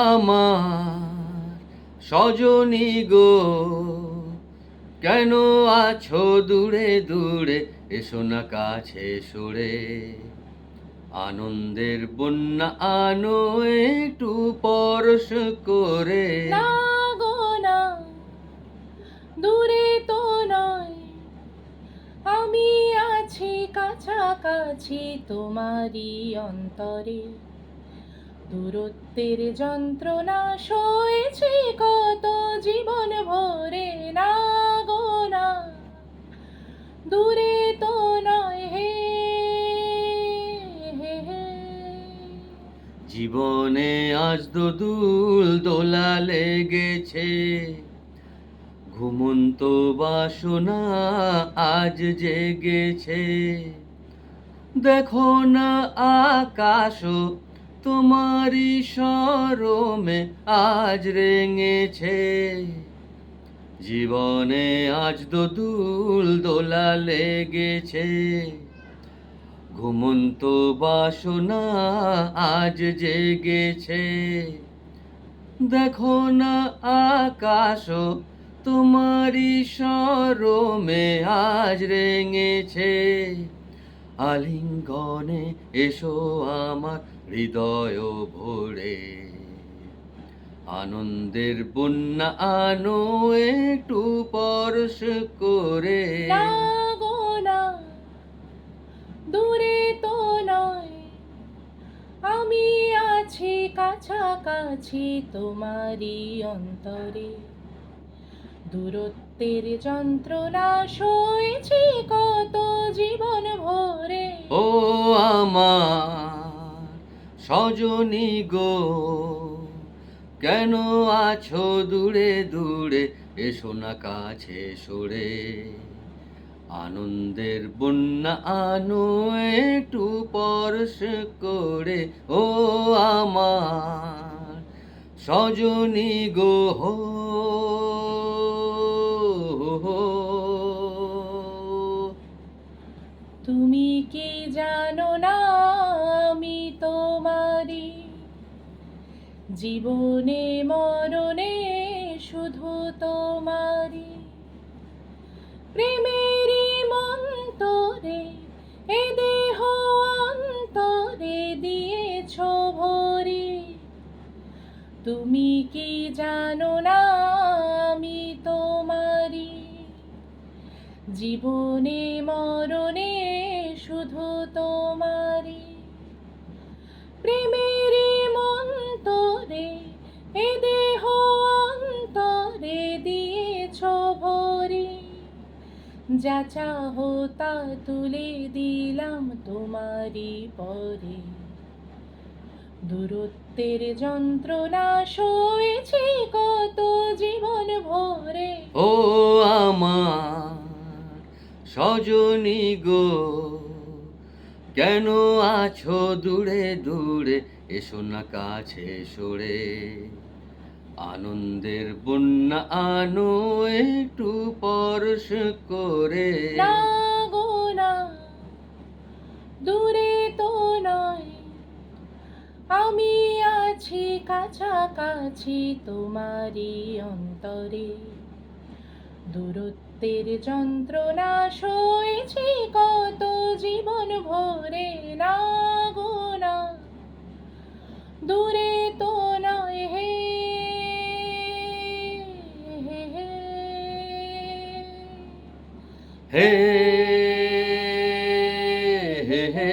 আমার সজনী গো, কেন আছো দূরে দূরে, এসো না কাছে সরে। আনন্দের বন্যা আনো একটু পরশ করে। না গো না, দূরে তো নয়, আমি আছি কাছাকাছি তোমারই অন্তরে। দূরত্বের যন্ত্রণা সয়েছি কত জীবন ভরে। না গো না, দূরে তো নয়, হে হে হে। জীবনে আজ দোদুল দোলা লেগেছে, ঘুমন্ত বাসনা আজ জেগেছে। দেখো না আকাশ তোমারই শরমে আজ রেঙেছে। জীবনে আজ দোদুল দোলা লেগেছে, ঘুমন্ত বাসনা আজ জেগেছে। দেখো না আকাশ তোমারই শরমে আজ রেঙেছে। আলিঙ্গনে এসো আমার হৃদয় ভরে, আনন্দের বন্যা আনো একটু পরশ করে। না গো না, দূরে তো নয়, আমি আছি কাছাকাছি তোমারই অন্তরে। দূরত্বের যন্ত্রণা সয়েছি কত জীবন ভরে। ও আমার সজনী গো, কেন আছো দূরে দূরে, এসো না কাছে সরে। আনন্দের বন্যা আনো একটু পরশ করে। ও আমার সজনী গো, তুমি কি জানো না, আমি তোমারই জীবনে মরণে শুধু তোমারই। প্রেমেরই মন্তরে এ দেহ অন্তরে দিয়েছ ভরে। তুমি কি জানো না, আমি তোমারই জীবনে মরণে শুধু তোমারই। প্রেমেরই মন্তরে এ দেহ অন্তরে দিয়েছ ভরে। যা চাহো তা তুলে দিলাম তোমারই পরে। দূরত্বের যন্ত্রণা সয়েছি কত জীবন ভরে। ও আমার সজনী গো, কেন আছো দূরে দূরে, এসো না কাছে সরে। আনন্দের বন্যা আনো একটু পরশ করে। না গো না, দূরে তো নয়, আমি আছি কাছাকাছি তোমারই অন্তরে। দূরত্বের যন্ত্রণা সয়েছি কত জীবন ভরে। না গো না, দূরে তো নয়, হে হে হে। হে হে হে।